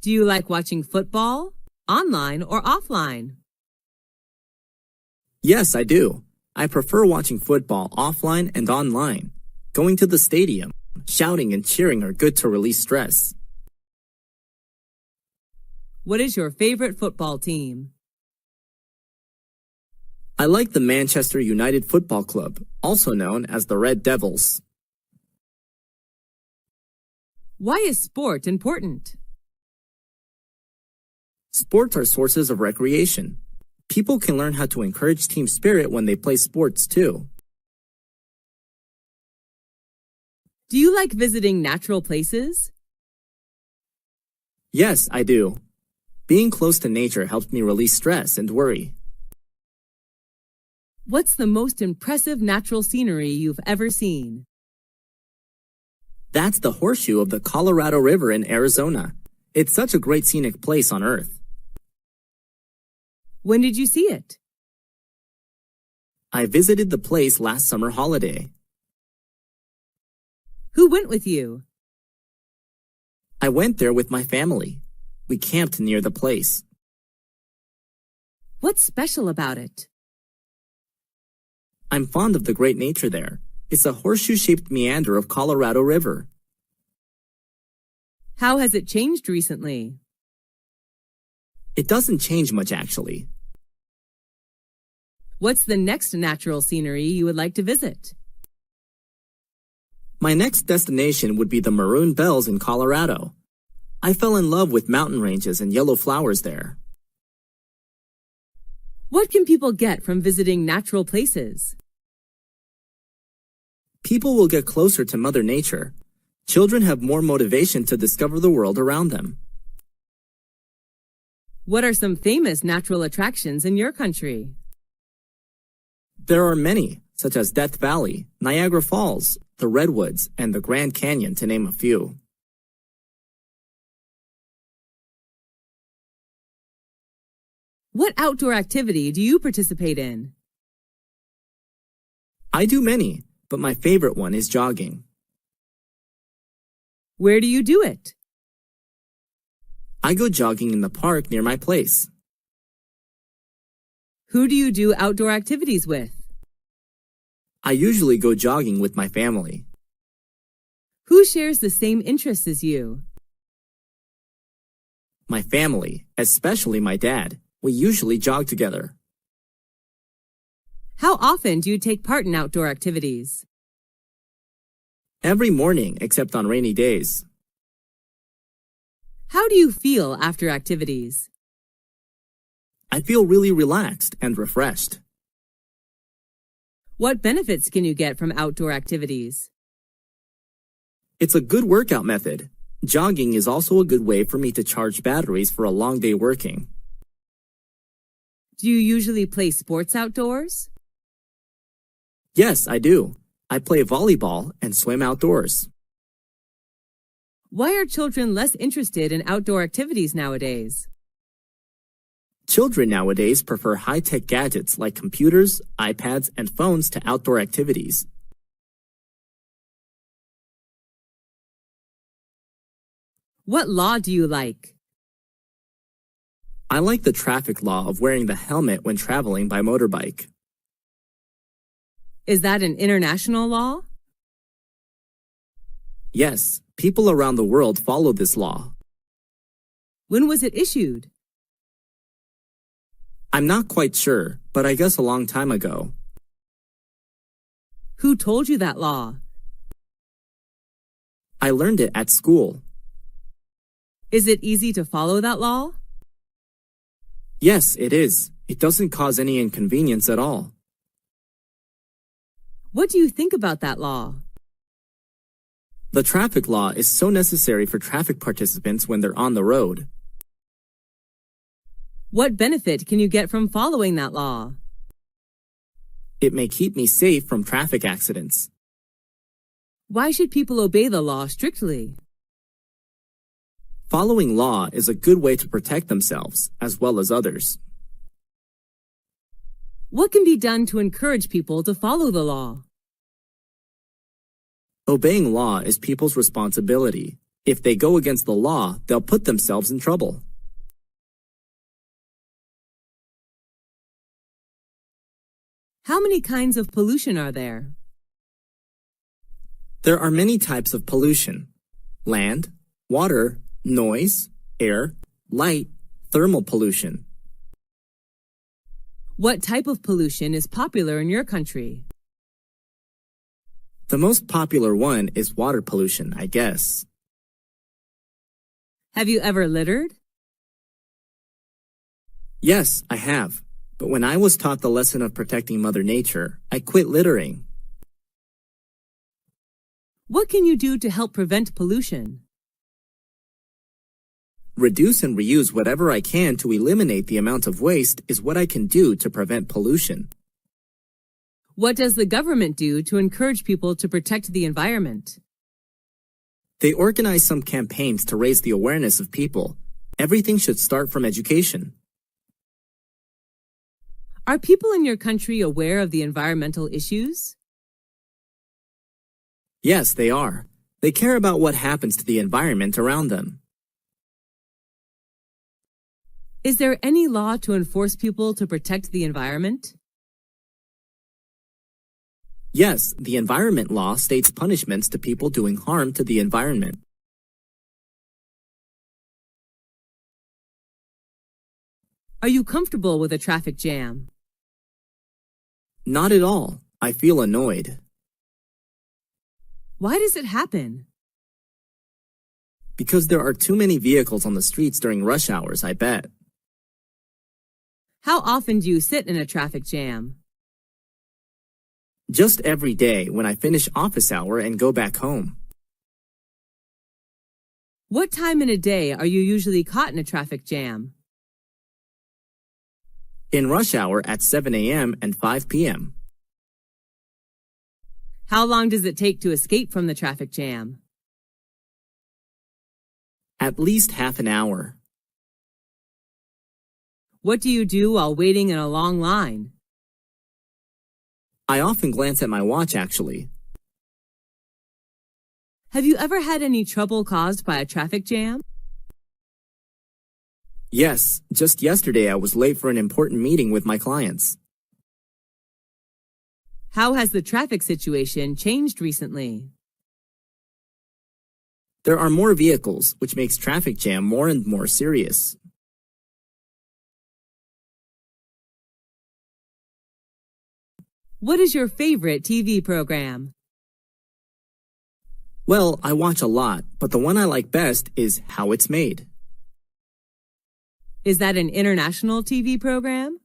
Do you like watching football, online or offline? Yes, I do. I prefer watching football offline and online. Going to the stadium, shouting and cheering are good to release stress. What is your favorite football team? I like the Manchester United Football Club, also known as the Red Devils. Why is sport important? Sports are sources of recreation. People can learn how to encourage team spirit when they play sports too. Do you like visiting natural places? Yes, I do. Being close to nature helps me release stress and worry. What's the most impressive natural scenery you've ever seen? That's the horseshoe of the Colorado River in Arizona. It's such a great scenic place on Earth. When did you see it? I visited the place last summer holiday. Who went with you? I went there with my family. We camped near the place. What's special about it? I'm fond of the great nature there. It's a horseshoe-shaped meander of Colorado River. How has it changed recently? It doesn't change much actually. What's the next natural scenery you would like to visit? My next destination would be the Maroon Bells in Colorado. I fell in love with mountain ranges and yellow flowers there. What can people get from visiting natural places? People will get closer to Mother Nature. Children have more motivation to discover the world around them. What are some famous natural attractions in your country? There are many, such as Death Valley, Niagara Falls, the Redwoods, and the Grand Canyon, to name a few. What outdoor activity do you participate in? I do many, but my favorite one is jogging. Where do you do it? I go jogging in the park near my place. Who do you do outdoor activities with? I usually go jogging with my family. Who shares the same interests as you? My family, especially my dad. We usually jog together. How often do you take part in outdoor activities? Every morning except on rainy days. How do you feel after activities? I feel really relaxed and refreshed. What benefits can you get from outdoor activities? It's a good workout method. Jogging is also a good way for me to charge batteries for a long day working. Do you usually play sports outdoors? Yes, I do. I play volleyball and swim outdoors. Why are children less interested in outdoor activities nowadays? Children nowadays prefer high-tech gadgets like computers, iPads, and phones to outdoor activities. What law do you like? I like the traffic law of wearing the helmet when traveling by motorbike. Is that an international law? Yes, people around the world follow this law. When was it issued? I'm not quite sure, but I guess a long time ago. Who told you that law? I learned it at school. Is it easy to follow that law? Yes, it is. It doesn't cause any inconvenience at all. What do you think about that law? The traffic law is so necessary for traffic participants when they're on the road. What benefit can you get from following that law? It may keep me safe from traffic accidents. Why should people obey the law strictly? Following law is a good way to protect themselves as well as others. What can be done to encourage people to follow the law? Obeying law is people's responsibility. If they go against the law, they'll put themselves in trouble. How many kinds of pollution are there? There are many types of pollution: land, water, noise, air, light, thermal pollution. What type of pollution is popular in your country? The most popular one is water pollution, I guess. Have you ever littered? Yes, I have. But when I was taught the lesson of protecting Mother Nature, I quit littering. What can you do to help prevent pollution? Reduce and reuse whatever I can to eliminate the amount of waste is what I can do to prevent pollution. What does the government do to encourage people to protect the environment? They organize some campaigns to raise the awareness of people. Everything should start from education. Are people in your country aware of the environmental issues? Yes, they are. They care about what happens to the environment around them. Is there any law to enforce people to protect the environment? Yes, the environment law states punishments to people doing harm to the environment. Are you comfortable with a traffic jam? Not at all. I feel annoyed. Why does it happen? Because there are too many vehicles on the streets during rush hours, I bet. How often do you sit in a traffic jam? Just every day when I finish office hour and go back home. What time in a day are you usually caught in a traffic jam? In rush hour at 7 a.m. and 5 p.m. How long does it take to escape from the traffic jam? At least half an hour. What do you do while waiting in a long line? I often glance at my watch, actually. Have you ever had any trouble caused by a traffic jam? Yes, just yesterday I was late for an important meeting with my clients. How has the traffic situation changed recently? There are more vehicles, which makes traffic jam more and more serious. What is your favorite TV program? Well, I watch a lot, but the one I like best is How It's Made. Is that an international TV program?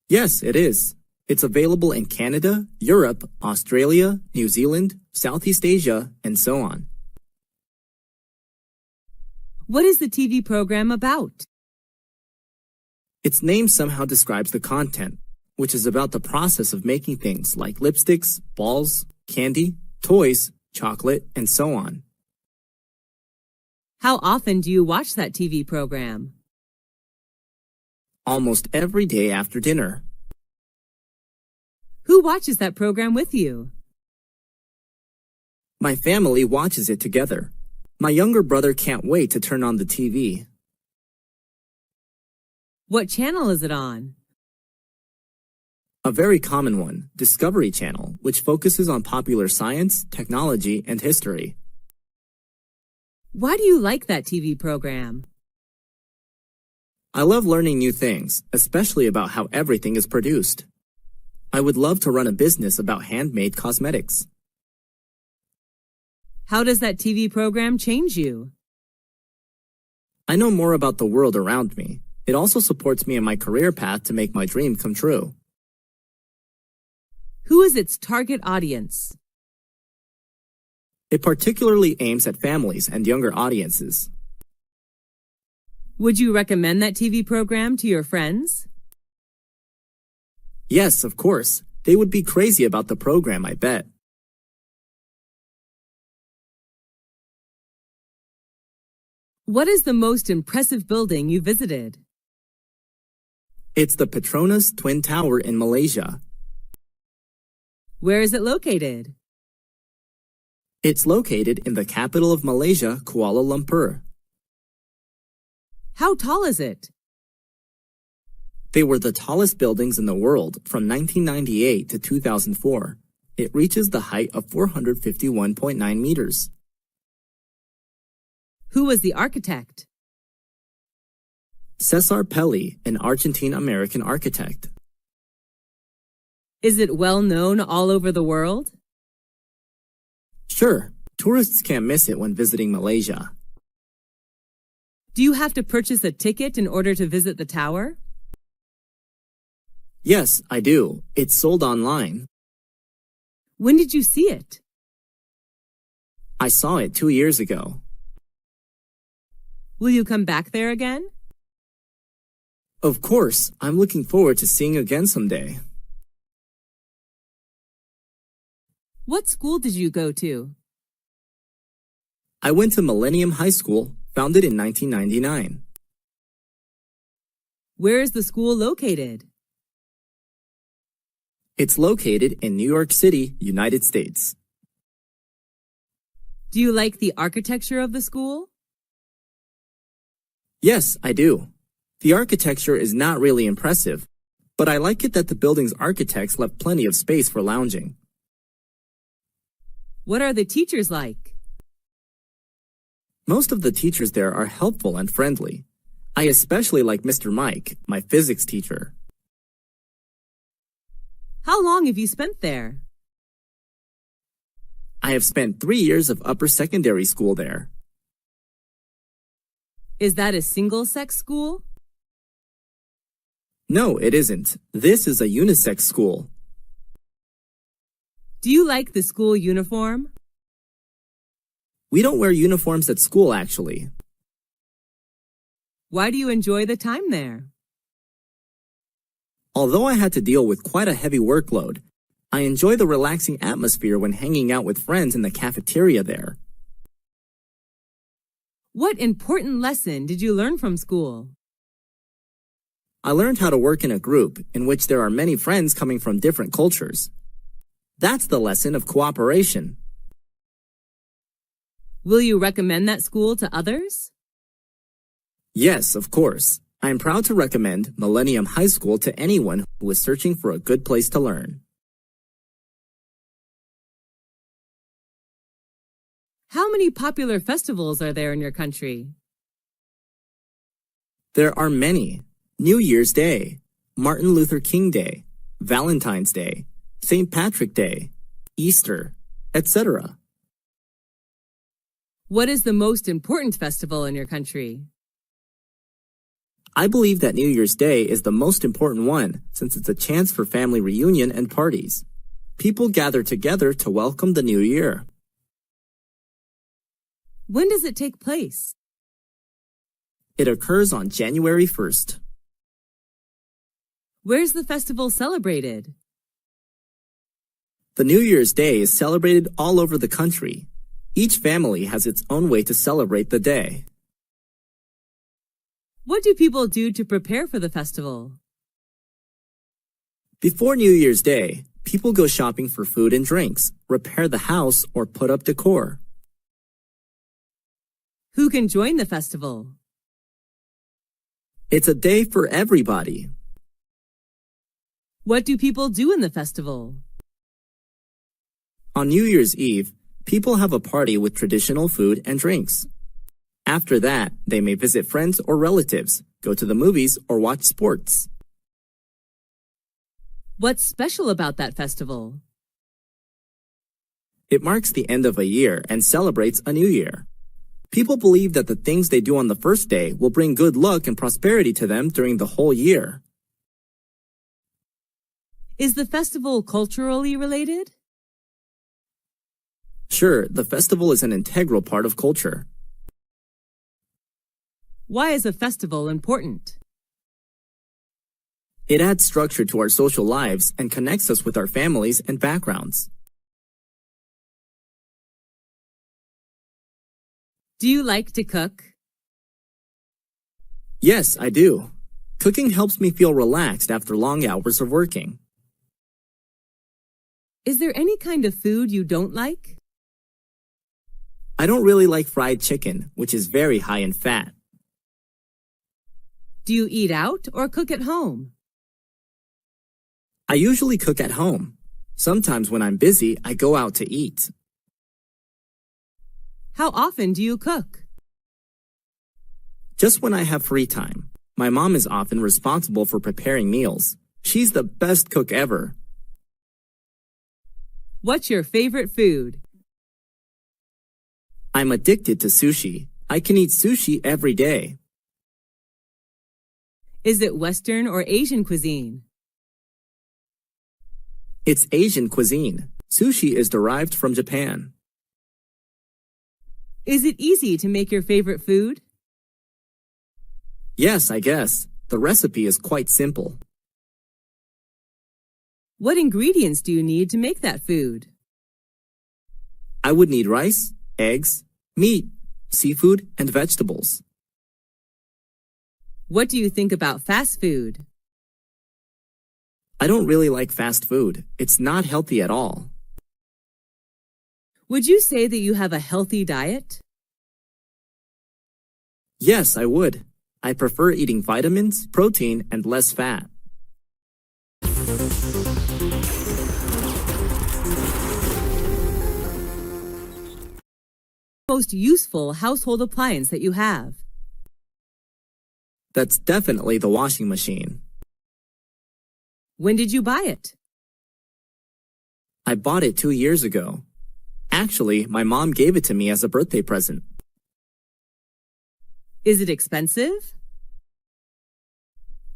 Yes, it is. It's available in Canada, Europe, Australia, New Zealand, Southeast Asia, and so on. What is the TV program about? Its name somehow describes the content, which is about the process of making things like lipsticks, balls, candy, toys, chocolate, and so on. How often do you watch that TV program? Almost every day after dinner. Who watches that program with you? My family watches it together. My younger brother can't wait to turn on the TV. What channel is it on? A very common one, Discovery Channel, which focuses on popular science, technology, and history. Why do you like that TV program? I love learning new things, especially about how everything is produced. I would love to run a business about handmade cosmetics. How does that TV program change you? I know more about the world around me. It also supports me in my career path to make my dream come true. Who is its target audience? It particularly aims at families and younger audiences. Would you recommend that TV program to your friends? Yes, of course. They would be crazy about the program, I bet. What is the most impressive building you visited? It's the Petronas Twin Tower in Malaysia. Where is it located? It's located in the capital of Malaysia, Kuala Lumpur. How tall is it? They were the tallest buildings in the world from 1998 to 2004. It reaches the height of 451.9 meters. Who was the architect? Cesar Pelli, an Argentine-American architect. Is it well known all over the world? Sure, tourists can't miss it when visiting Malaysia. Do you have to purchase a ticket in order to visit the tower? Yes, I do. It's sold online. When did you see it? I saw it 2 years ago. Will you come back there again? Of course, I'm looking forward to seeing again someday. What school did you go to? I went to Millennium High School, founded in 1999. Where is the school located? It's located in New York City, United States. Do you like the architecture of the school? Yes, I do. The architecture is not really impressive, but I like it that the building's architects left plenty of space for lounging. What are the teachers like? Most of the teachers there are helpful and friendly. I especially like Mr. Mike, my physics teacher. How long have you spent there? I have spent 3 years of upper secondary school there. Is that a single-sex school? No, it isn't. This is a unisex school. Do you like the school uniform? We don't wear uniforms at school, actually. Why do you enjoy the time there? Although I had to deal with quite a heavy workload, I enjoy the relaxing atmosphere when hanging out with friends in the cafeteria there. What important lesson did you learn from school? I learned how to work in a group in which there are many friends coming from different cultures. That's the lesson of cooperation. Will you recommend that school to others? Yes, of course. I'm proud to recommend Millennium High School to anyone who is searching for a good place to learn. How many popular festivals are there in your country? There are many. New Year's Day, Martin Luther King Day, Valentine's Day, St. Patrick Day, Easter, etc. What is the most important festival in your country? I believe that New Year's Day is the most important one since it's a chance for family reunion and parties. People gather together to welcome the new year. When does it take place? It occurs on January 1st. Where's the festival celebrated? The New Year's Day is celebrated all over the country. Each family has its own way to celebrate the day. What do people do to prepare for the festival? Before New Year's Day, people go shopping for food and drinks, repair the house, or put up decor. Who can join the festival? It's a day for everybody. What do people do in the festival? On New Year's Eve, people have a party with traditional food and drinks. After that, they may visit friends or relatives, go to the movies, or watch sports. What's special about that festival? It marks the end of a year and celebrates a new year. People believe that the things they do on the first day will bring good luck and prosperity to them during the whole year. Is the festival culturally related? Sure, the festival is an integral part of culture. Why is a festival important? It adds structure to our social lives and connects us with our families and backgrounds. Do you like to cook? Yes, I do. Cooking helps me feel relaxed after long hours of working. Is there any kind of food you don't like? I don't really like fried chicken, which is very high in fat. Do you eat out or cook at home? I usually cook at home. Sometimes when I'm busy, I go out to eat. How often do you cook? Just when I have free time. My mom is often responsible for preparing meals. She's the best cook ever. What's your favorite food? I'm addicted to sushi. I can eat sushi every day. Is it Western or Asian cuisine? It's Asian cuisine. Sushi is derived from Japan. Is it easy to make your favorite food? Yes, I guess. The recipe is quite simple. What ingredients do you need to make that food? I would need rice, eggs, meat, seafood, and vegetables. What do you think about fast food? I don't really like fast food. It's not healthy at all. Would you say that you have a healthy diet? Yes, I would. I prefer eating vitamins, protein, and less fat. Most useful household appliance that you have? That's definitely the washing machine. When did you buy it? I bought it 2 years ago. Actually, my mom gave it to me as a birthday present. Is it expensive?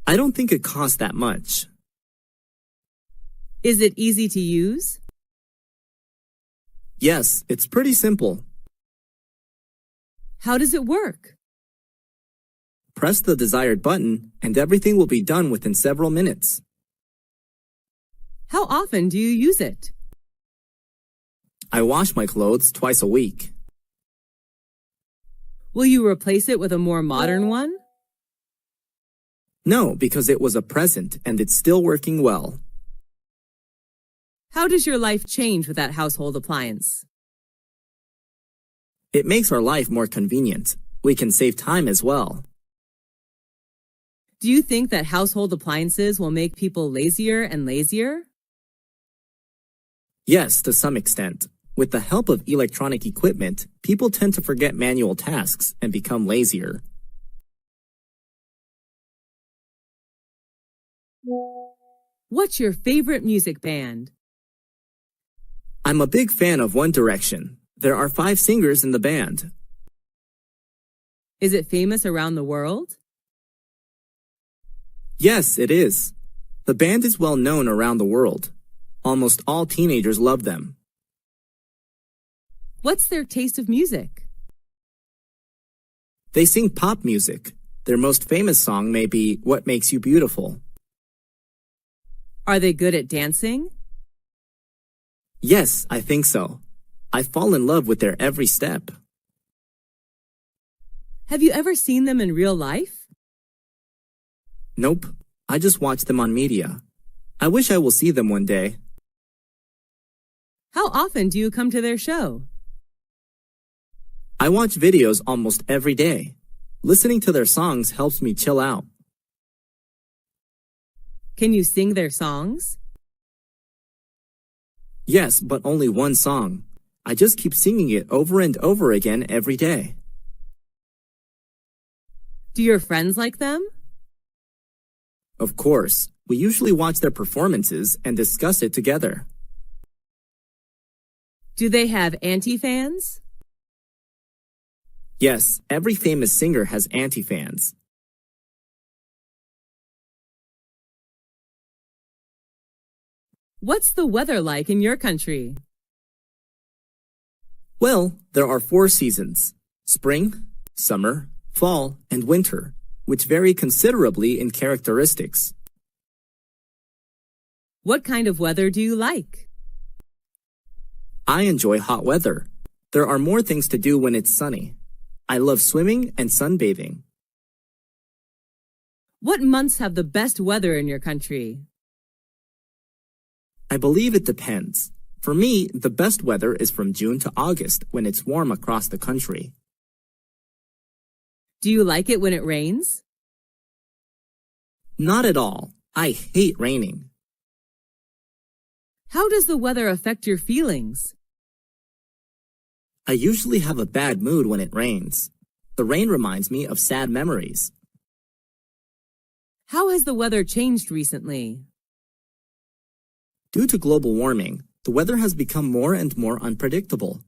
I don't think it costs that much. Is it easy to use? Yes, it's pretty simple. How does it work? Press the desired button and everything will be done within several minutes. How often do you use it? I wash my clothes twice a week. Will you replace it with a more modern one? No, because it was a present and it's still working well. How does your life change with that household appliance? It makes our life more convenient. We can save time as well. Do you think that household appliances will make people lazier and lazier? Yes, to some extent. With the help of electronic equipment, people tend to forget manual tasks and become lazier. What's your favorite music band? I'm a big fan of One Direction. There are 5 singers in the band. Is it famous around the world? Yes, it is. The band is well known around the world. Almost all teenagers love them. What's their taste of music? They sing pop music. Their most famous song may be What Makes You Beautiful. Are they good at dancing? Yes, I think so. I fall in love with their every step. Have you ever seen them in real life? Nope, I just watch them on media. I wish I will see them one day. How often do you come to their show? I watch videos almost every day. Listening to their songs helps me chill out. Can you sing their songs? Yes, but only one song. I just keep singing it over and over again every day. Do your friends like them? Of course, we usually watch their performances and discuss it together. Do they have anti-fans? Yes, every famous singer has anti-fans. What's the weather like in your country? Well, there are 4 seasons: spring, summer, fall, and winter, which vary considerably in characteristics. What kind of weather do you like? I enjoy hot weather. There are more things to do when it's sunny. I love swimming and sunbathing. What months have the best weather in your country? I believe it depends. For me, the best weather is from June to August when it's warm across the country. Do you like it when it rains? Not at all. I hate raining. How does the weather affect your feelings? I usually have a bad mood when it rains. The rain reminds me of sad memories. How has the weather changed recently? Due to global warming, the weather has become more and more unpredictable.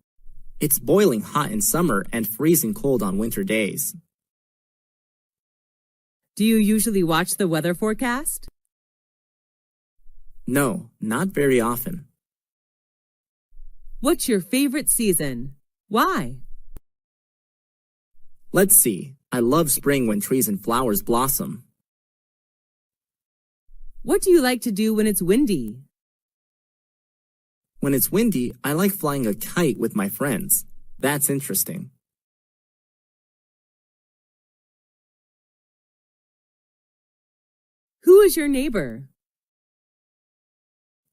It's boiling hot in summer and freezing cold on winter days. Do you usually watch the weather forecast? No, not very often. What's your favorite season? Why? Let's see. I love spring when trees and flowers blossom. What do you like to do when it's windy? When it's windy, I like flying a kite with my friends. That's interesting. Who is your neighbor?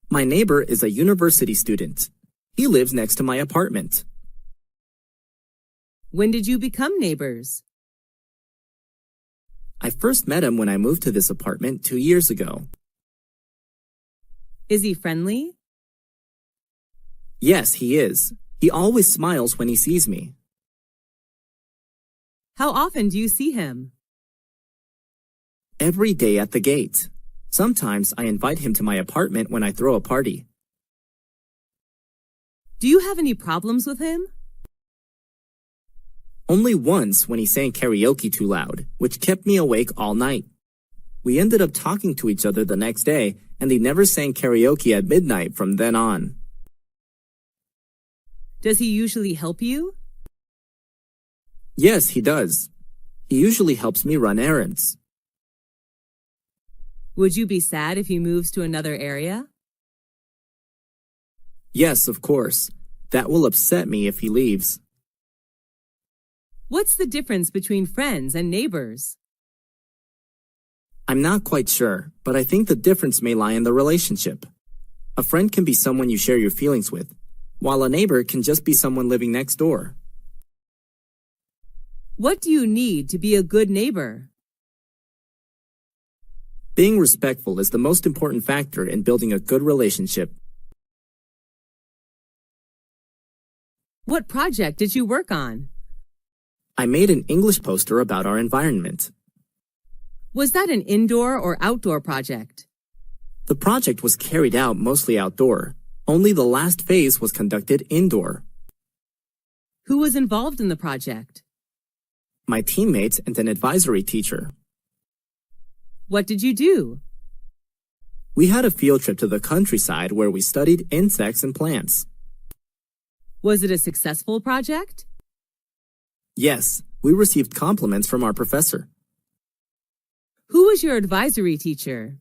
My neighbor is a university student. He lives next to my apartment. When did you become neighbors? I first met him when I moved to this apartment 2 years ago. Is he friendly? Yes, he is. He always smiles when he sees me. How often do you see him? Every day at the gate. Sometimes I invite him to my apartment when I throw a party. Do you have any problems with him? Only once when he sang karaoke too loud, which kept me awake all night. We ended up talking to each other the next day, and he never sang karaoke at midnight from then on. Does he usually help you? Yes, he does. He usually helps me run errands. Would you be sad if he moves to another area? Yes, of course. That will upset me if he leaves. What's the difference between friends and neighbors? I'm not quite sure, but I think the difference may lie in the relationship. A friend can be someone you share your feelings with, while a neighbor can just be someone living next door. What do you need to be a good neighbor? Being respectful is the most important factor in building a good relationship. What project did you work on? I made an English poster about our environment. Was that an indoor or outdoor project? The project was carried out mostly outdoor. Only the last phase was conducted indoor. Who was involved in the project? My teammates and an advisory teacher. What did you do? We had a field trip to the countryside where we studied insects and plants. Was it a successful project? Yes, we received compliments from our professor. Who was your advisory teacher?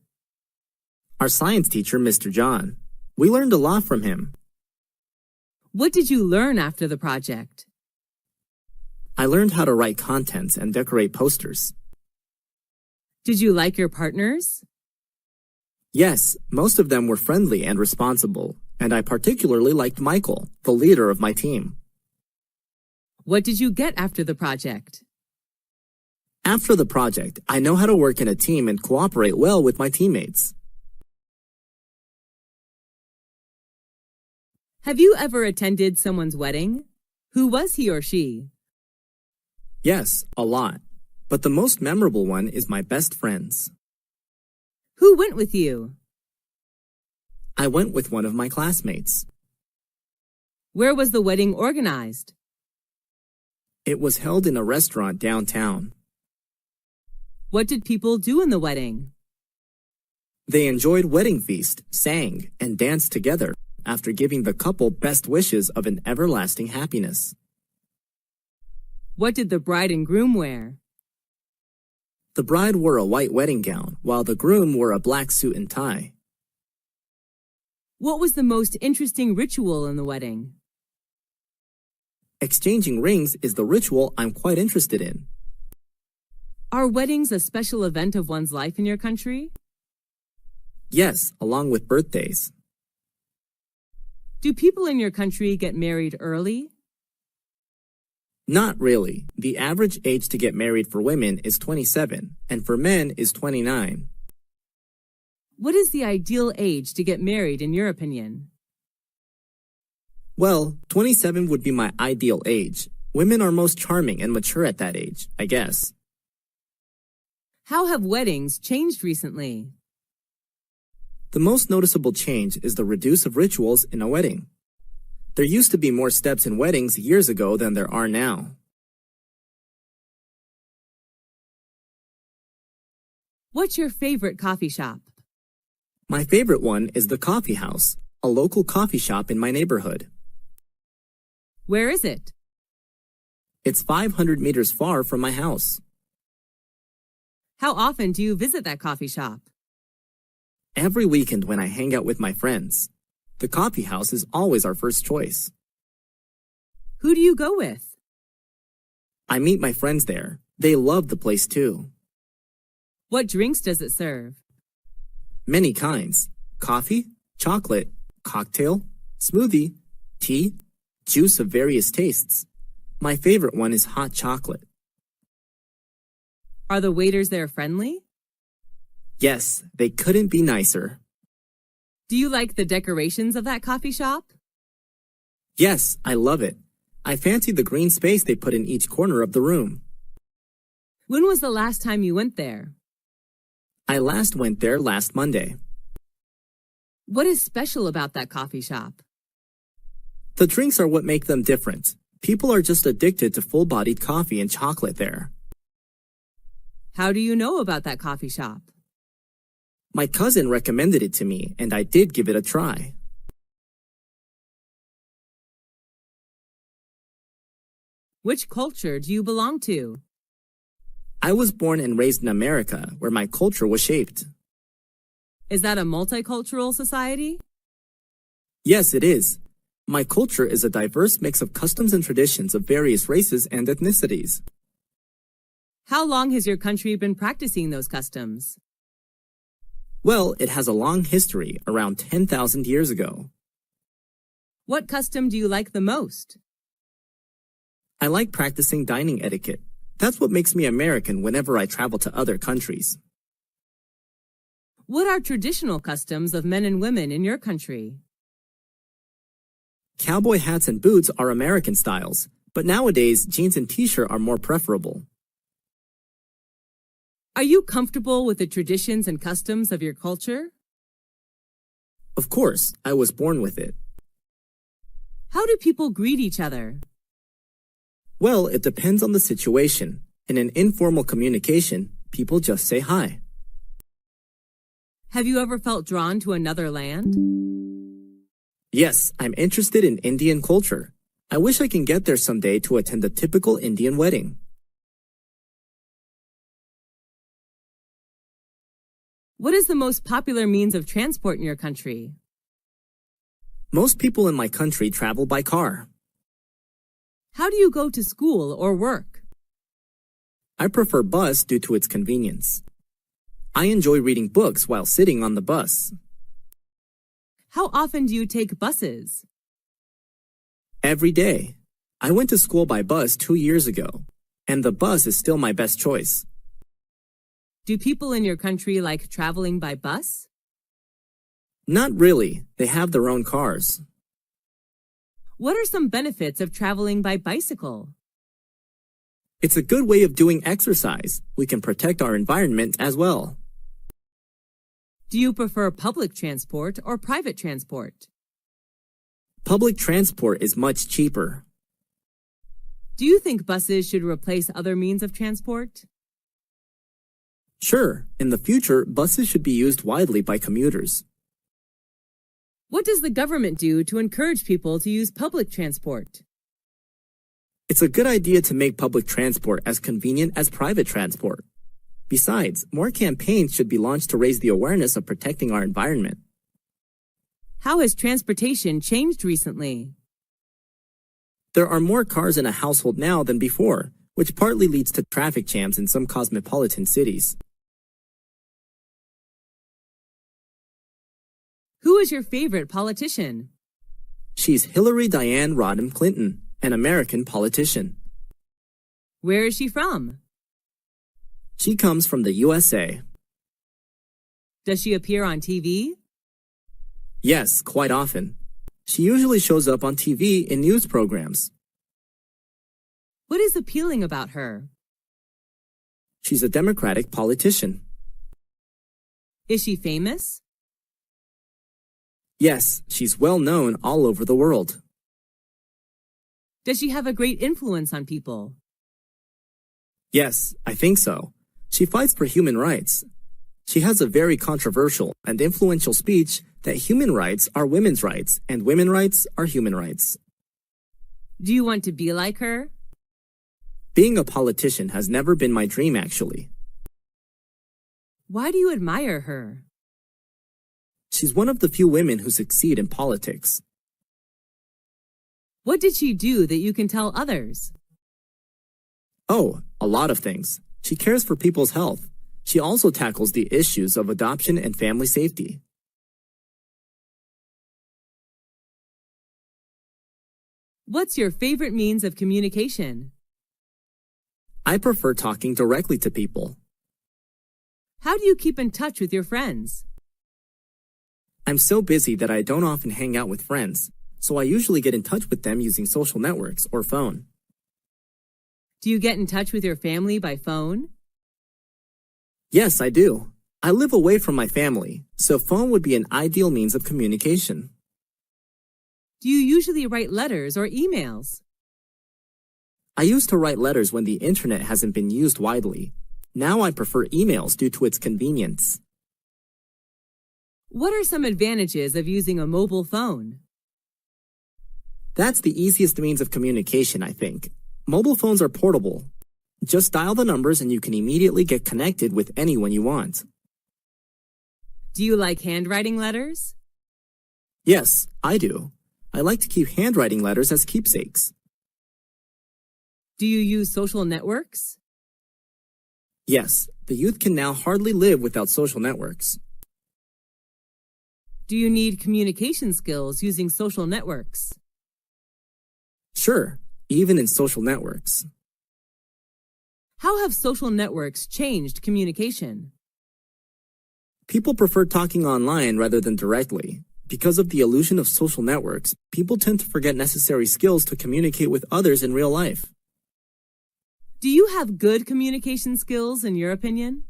Our science teacher, Mr. John. We learned a lot from him. What did you learn after the project? I learned how to write contents and decorate posters. Did you like your partners? Yes, most of them were friendly and responsible, and I particularly liked Michael, the leader of my team. What did you get after the project? After the project, I know how to work in a team and cooperate well with my teammates. Have you ever attended someone's wedding? Who was he or she? Yes, a lot. But the most memorable one is my best friend's. Who went with you? I went with one of my classmates. Where was the wedding organized? It was held in a restaurant downtown. What did people do in the wedding? They enjoyed wedding feast, sang, and danced together after giving the couple best wishes of an everlasting happiness. What did the bride and groom wear? The bride wore a white wedding gown, while the groom wore a black suit and tie. What was the most interesting ritual in the wedding? Exchanging rings is the ritual I'm quite interested in. Are weddings a special event of one's life in your country? Yes, along with birthdays. Do people in your country get married early? Not really. The average age to get married for women is 27, and for men is 29. What is the ideal age to get married in your opinion? Well, 27 would be my ideal age. Women are most charming and mature at that age, I guess. How have weddings changed recently? The most noticeable change is the reduce of rituals in a wedding. There used to be more steps in weddings years ago than there are now. What's your favorite coffee shop? My favorite one is the Coffee House, a local coffee shop in my neighborhood. Where is it? It's 500 meters far from my house. How often do you visit that coffee shop? Every weekend when I hang out with my friends. The coffee house is always our first choice. Who do you go with? I meet my friends there. They love the place too. What drinks does it serve? Many kinds. Coffee, chocolate, cocktail, smoothie, tea, juice of various tastes. My favorite one is hot chocolate. Are the waiters there friendly? Yes, they couldn't be nicer. Do you like the decorations of that coffee shop? Yes, I love it. I fancy the green space they put in each corner of the room. When was the last time you went there? I last went there last Monday. What is special about that coffee shop? The drinks are what make them different. People are just addicted to full-bodied coffee and chocolate there. How do you know about that coffee shop? My cousin recommended it to me, and I did give it a try. Which culture do you belong to? I was born and raised in America, where my culture was shaped. Is that a multicultural society? Yes, it is. My culture is a diverse mix of customs and traditions of various races and ethnicities. How long has your country been practicing those customs? Well, it has a long history, around 10,000 years ago. What custom do you like the most? I like practicing dining etiquette. That's what makes me American whenever I travel to other countries. What are traditional customs of men and women in your country? Cowboy hats and boots are American styles, but nowadays jeans and t-shirt are more preferable. Are you comfortable with the traditions and customs of your culture? Of course, I was born with it. How do people greet each other? Well, it depends on the situation. In an informal communication, people just say hi. Have you ever felt drawn to another land? Yes, I'm interested in Indian culture. I wish I can get there someday to attend a typical Indian wedding. What is the most popular means of transport in your country? Most people in my country travel by car. How do you go to school or work? I prefer bus due to its convenience. I enjoy reading books while sitting on the bus. How often do you take buses? Every day. I went to school by bus 2 years ago, and the bus is still my best choice. Do people in your country like traveling by bus? Not really. They have their own cars. What are some benefits of traveling by bicycle? It's a good way of doing exercise. We can protect our environment as well. Do you prefer public transport or private transport? Public transport is much cheaper. Do you think buses should replace other means of transport? Sure, in the future, buses should be used widely by commuters. What does the government do to encourage people to use public transport? It's a good idea to make public transport as convenient as private transport. Besides, more campaigns should be launched to raise the awareness of protecting our environment. How has transportation changed recently? There are more cars in a household now than before, which partly leads to traffic jams in some cosmopolitan cities. Who is your favorite politician? She's Hillary Diane Rodham Clinton, an American politician. Where is she from? She comes from the USA. Does she appear on TV? Yes, quite often. She usually shows up on TV in news programs. What is appealing about her? She's a Democratic politician. Is she famous? Yes, she's well known all over the world. Does she have a great influence on people? Yes, I think so. She fights for human rights. She has a very controversial and influential speech that human rights are women's rights and women's rights are human rights. Do you want to be like her? Being a politician has never been my dream, actually. Why do you admire her? She's one of the few women who succeed in politics. What did she do that you can tell others? Oh, a lot of things. She cares for people's health. She also tackles the issues of adoption and family safety. What's your favorite means of communication? I prefer talking directly to people. How do you keep in touch with your friends? I'm so busy that I don't often hang out with friends, so I usually get in touch with them using social networks or phone. Do you get in touch with your family by phone? Yes, I do. I live away from my family, so phone would be an ideal means of communication. Do you usually write letters or emails? I used to write letters when the internet hasn't been used widely. Now I prefer emails due to its convenience. What are some advantages of using a mobile phone? That's the easiest means of communication, I think. Mobile phones are portable. Just dial the numbers and you can immediately get connected with anyone you want. Do you like handwriting letters? Yes, I do. I like to keep handwriting letters as keepsakes. Do you use social networks? Yes, the youth can now hardly live without social networks. Do you need communication skills using social networks? Sure, even in social networks. How have social networks changed communication? People prefer talking online rather than directly. Because of the illusion of social networks, people tend to forget necessary skills to communicate with others in real life. Do you have good communication skills in your opinion?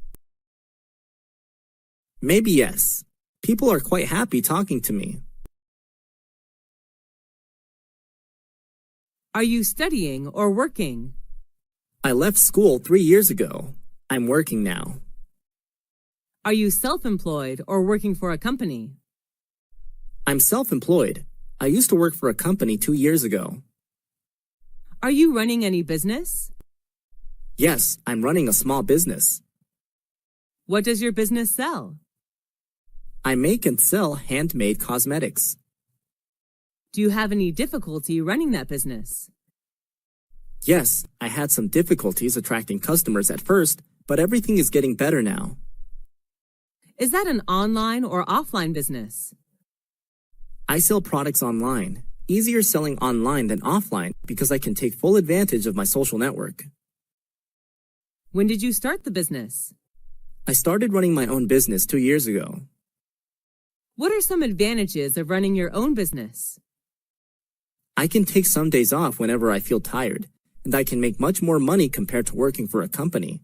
Maybe yes. People are quite happy talking to me. Are you studying or working? I left school 3 years ago. I'm working now. Are you self-employed or working for a company? I'm self-employed. I used to work for a company 2 years ago. Are you running any business? Yes, I'm running a small business. What does your business sell? I make and sell handmade cosmetics. Do you have any difficulty running that business? Yes, I had some difficulties attracting customers at first, but everything is getting better now. Is that an online or offline business? I sell products online. Easier selling online than offline because I can take full advantage of my social network. When did you start the business? I started running my own business 2 years ago. What are some advantages of running your own business? I can take some days off whenever I feel tired, and I can make much more money compared to working for a company.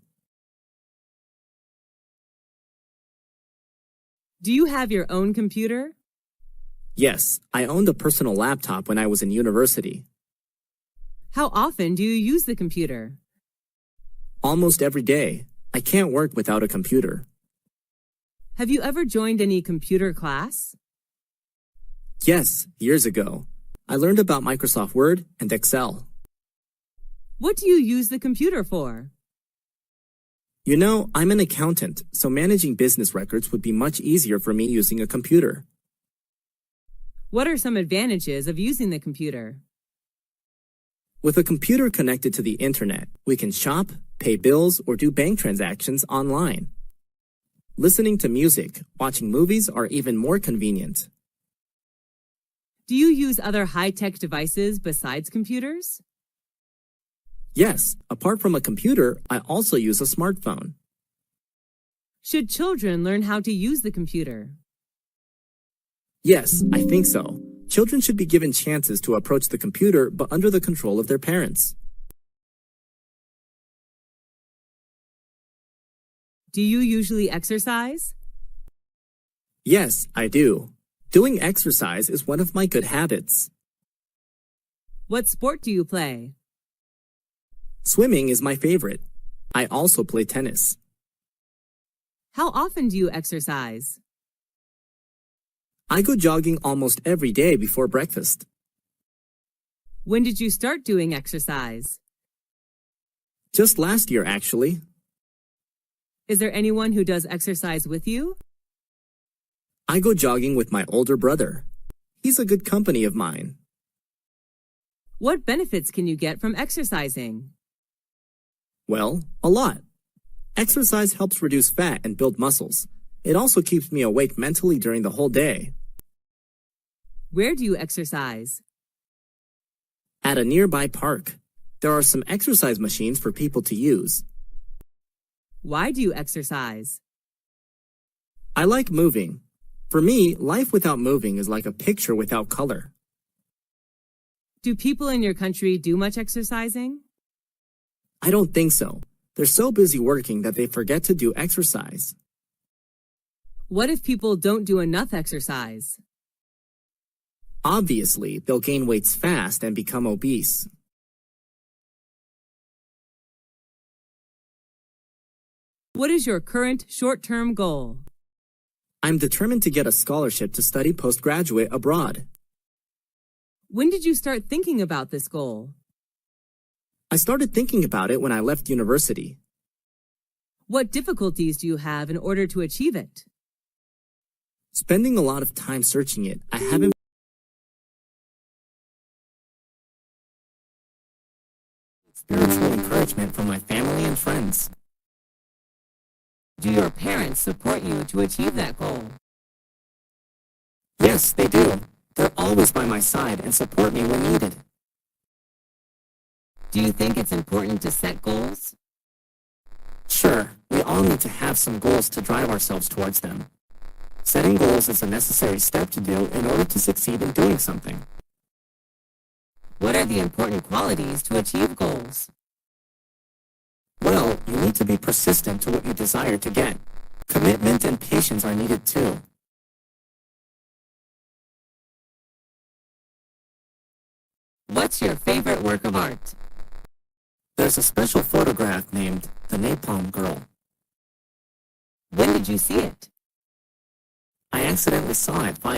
Do you have your own computer? Yes, I owned a personal laptop when I was in university. How often do you use the computer? Almost every day. I can't work without a computer. Have you ever joined any computer class? Yes, years ago. I learned about Microsoft Word and Excel. What do you use the computer for? You know, I'm an accountant, so managing business records would be much easier for me using a computer. What are some advantages of using the computer? With a computer connected to the internet, we can shop, pay bills, or do bank transactions online. Listening to music, watching movies are even more convenient. Do you use other high-tech devices besides computers? Yes, apart from a computer, I also use a smartphone. Should children learn how to use the computer? Yes, I think so. Children should be given chances to approach the computer, but under the control of their parents. Do you usually exercise? Yes, I do. Doing exercise is one of my good habits. What sport do you play? Swimming is my favorite. I also play tennis. How often do you exercise? I go jogging almost every day before breakfast. When did you start doing exercise? Just last year, actually. Is there anyone who does exercise with you? I go jogging with my older brother. He's a good company of mine. What benefits can you get from exercising? Well, a lot. Exercise helps reduce fat and build muscles. It also keeps me awake mentally during the whole day. Where do you exercise? At a nearby park, there are some exercise machines for people to use. Why do you exercise? I like moving. For me, life without moving is like a picture without color. Do people in your country do much exercising? I don't think so. They're so busy working that they forget to do exercise. What if people don't do enough exercise? Obviously, they'll gain weight fast and become obese. What is your current short-term goal? I'm determined to get a scholarship to study postgraduate abroad. When did you start thinking about this goal? I started thinking about it when I left university. What difficulties do you have in order to achieve it? Spending a lot of time searching it, I haven't spiritual encouragement from my family and friends. Do your parents support you to achieve that goal? Yes, they do. They're always by my side and support me when needed. Do you think it's important to set goals? Sure, we all need to have some goals to drive ourselves towards them. Setting goals is a necessary step to do in order to succeed in doing something. What are the important qualities to achieve goals? Well, you need to be persistent to what you desire to get. Commitment and patience are needed too. What's your favorite work of art? There's a special photograph named The Napalm Girl. When did you see it? I accidentally saw it 5